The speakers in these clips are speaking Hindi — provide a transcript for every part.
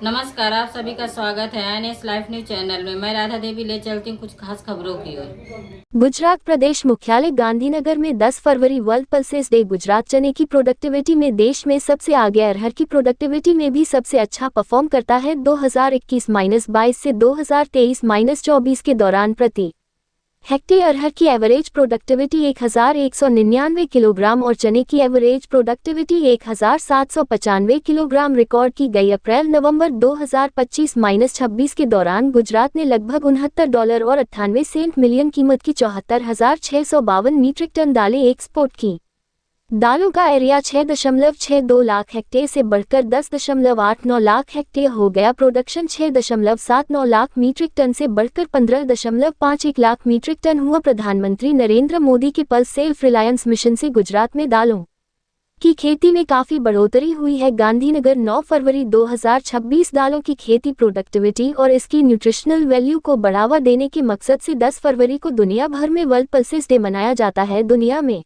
नमस्कार, आप सभी का स्वागत है एनएस लाइफ न्यूज चैनल में। मैं राधा देवी ले चलती हूँ कुछ खास खबरों की ओर। गुजरात प्रदेश मुख्यालय गांधीनगर में 10 फरवरी वर्ल्ड पल्सेस डे। गुजरात चने की प्रोडक्टिविटी में देश में सबसे आगे, अरहर की प्रोडक्टिविटी में भी सबसे अच्छा परफॉर्म करता है। 2021-22 से 2023-24 के दौरान प्रति हेक्टेयर अरहर की एवरेज प्रोडक्टिविटी 1199 किलोग्राम और चने की एवरेज प्रोडक्टिविटी 1795 किलोग्राम रिकॉर्ड की गई। अप्रैल-नवंबर 2025-26 के दौरान गुजरात ने लगभग $69 और 98 सेंट मिलियन कीमत की 74,652 मीट्रिक टन दालें एक्सपोर्ट की। दालों का एरिया 6.62 लाख हेक्टेयर से बढ़कर 10.89 लाख हेक्टेयर हो गया। प्रोडक्शन 6.79 लाख मीट्रिक टन से बढ़कर 15.51 लाख मीट्रिक टन हुआ। प्रधानमंत्री नरेंद्र मोदी के पल्स सेल्फ रिलायंस मिशन से गुजरात में दालों की खेती में काफी बढ़ोतरी हुई है। गांधीनगर 9 फरवरी 2026। दालों की खेती प्रोडक्टिविटी और इसकी न्यूट्रिशनल वैल्यू को बढ़ावा देने के मकसद से 10 फरवरी को दुनिया भर में वर्ल्ड पल्सेस डे मनाया जाता है। दुनिया में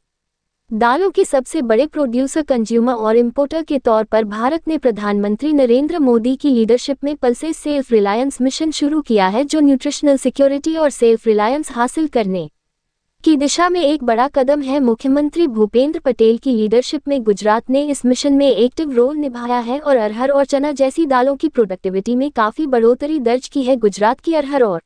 दालों के सबसे बड़े प्रोड्यूसर, कंज्यूमर और इंपोर्टर के तौर पर भारत ने प्रधानमंत्री नरेंद्र मोदी की लीडरशिप में पल्सेस सेल्फ रिलायंस मिशन शुरू किया है, जो न्यूट्रिशनल सिक्योरिटी और सेल्फ रिलायंस हासिल करने की दिशा में एक बड़ा कदम है। मुख्यमंत्री भूपेंद्र पटेल की लीडरशिप में गुजरात ने इस मिशन में एक्टिव रोल निभाया है और अरहर और चना जैसी दालों की प्रोडक्टिविटी में काफी बढ़ोतरी दर्ज की है। गुजरात की अरहर और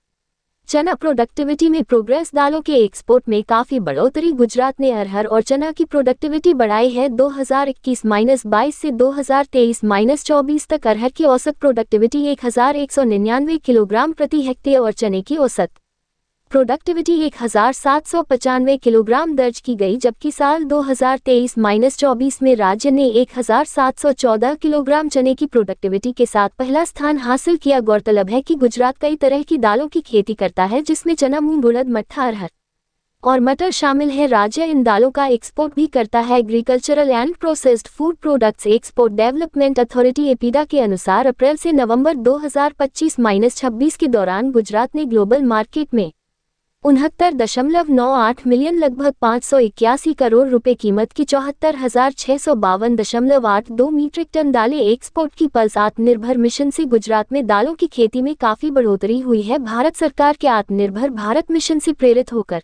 चना प्रोडक्टिविटी में प्रोग्रेस। दालों के एक्सपोर्ट में काफी बढ़ोतरी। गुजरात ने अरहर और चना की प्रोडक्टिविटी बढ़ाई है। 2021-22 से 2023-24 तक अरहर की औसत प्रोडक्टिविटी 1199 किलोग्राम प्रति हेक्टेयर और चने की औसत प्रोडक्टिविटी 1795 किलोग्राम दर्ज की गई, जबकि साल 2023-24 में राज्य ने 1714 किलोग्राम चने की प्रोडक्टिविटी के साथ पहला स्थान हासिल किया। गौरतलब है कि गुजरात कई तरह की दालों की खेती करता है, जिसमें चना, मूंग, उड़द, मट्ठा, अरहर और मटर शामिल है। राज्य इन दालों का एक्सपोर्ट भी करता है। Agricultural and processed food products export development authority APEDA के अनुसार अप्रैल से नवंबर 2025-26 के दौरान गुजरात ने ग्लोबल मार्केट में 69.98 मिलियन, लगभग 581 करोड़ रुपए कीमत की 74,652.82 मीट्रिक टन दालें एक्सपोर्ट की। पल्स आत्मनिर्भर मिशन से गुजरात में दालों की खेती में काफी बढ़ोतरी हुई है। भारत सरकार के आत्मनिर्भर भारत मिशन से प्रेरित होकर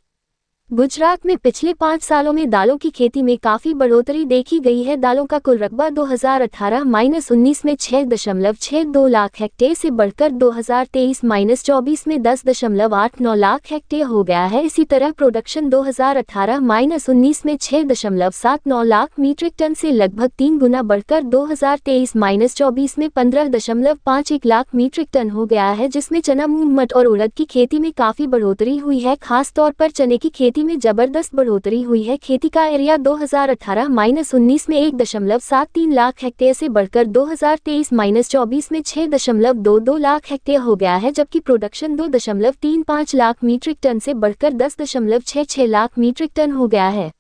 गुजरात में पिछले 5 सालों में दालों की खेती में काफी बढ़ोतरी देखी गई है। दालों का कुल रकबा 2018-19 में 6.62 लाख हेक्टेयर से बढ़कर 2023-24 में 10.89 लाख हेक्टेयर हो गया है। इसी तरह प्रोडक्शन 2018-19 में 6.79 लाख मीट्रिक टन से लगभग 3 गुना बढ़कर 2023-24 में 15.51 लाख मीट्रिक टन हो गया है, जिसमें चना, मूंग, मट और उड़द की खेती में काफी बढ़ोतरी हुई है। खासतौर पर चने की खेती में जबरदस्त बढ़ोतरी हुई है। खेती का एरिया 2018-19 में 1.73 लाख हेक्टेयर से बढ़कर 2023-24 में 6.22 लाख हेक्टेयर हो गया है, जबकि प्रोडक्शन 2.35 लाख मीट्रिक टन से बढ़कर 10.66 लाख मीट्रिक टन हो गया है।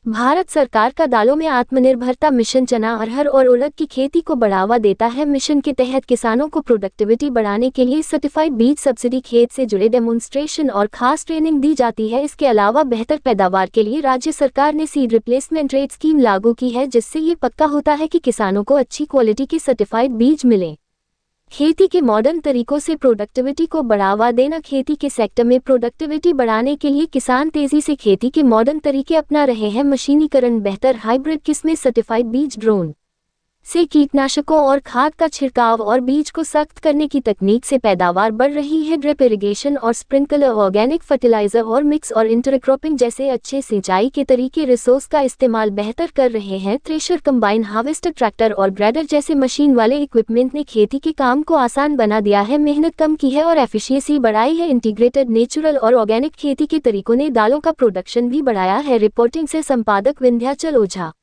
भारत सरकार का दालों में आत्मनिर्भरता मिशन चना, अरहर और उड़द की खेती को बढ़ावा देता है। मिशन के तहत किसानों को प्रोडक्टिविटी बढ़ाने के लिए सर्टिफाइड बीज सब्सिडी, खेत से जुड़े डेमोन्स्ट्रेशन और खास ट्रेनिंग दी जाती है। इसके अलावा बेहतर पैदावार के लिए राज्य सरकार ने सीड रिप्लेसमेंट रेट स्कीम लागू की है, जिससे ये पक्का होता है कि किसानों को अच्छी क्वालिटी के सर्टिफाइड बीज मिले। खेती के मॉडर्न तरीकों से प्रोडक्टिविटी को बढ़ावा देना। खेती के सेक्टर में प्रोडक्टिविटी बढ़ाने के लिए किसान तेजी से खेती के मॉडर्न तरीके अपना रहे हैं। मशीनीकरण, बेहतर हाइब्रिड किस्में, सर्टिफाइड बीज, ड्रोन से कीटनाशकों और खाद का छिड़काव और बीज को सख्त करने की तकनीक से पैदावार बढ़ रही है। ड्रिप इरिगेशन और स्प्रिंकलर, ऑर्गेनिक फर्टिलाइजर और मिक्स और इंटरक्रॉपिंग जैसे अच्छे सिंचाई के तरीके रिसोर्स का इस्तेमाल बेहतर कर रहे हैं। थ्रेशर, कंबाइन हार्वेस्टर, ट्रैक्टर और ग्रेडर जैसे मशीन वाले इक्विपमेंट ने खेती के काम को आसान बना दिया है, मेहनत कम की है और एफिशिएंसी बढ़ाई है। इंटीग्रेटेड नेचुरल और ऑर्गेनिक खेती के तरीकों ने दालों का प्रोडक्शन भी बढ़ाया है। रिपोर्टिंग से संपादक विंध्याचल ओझा।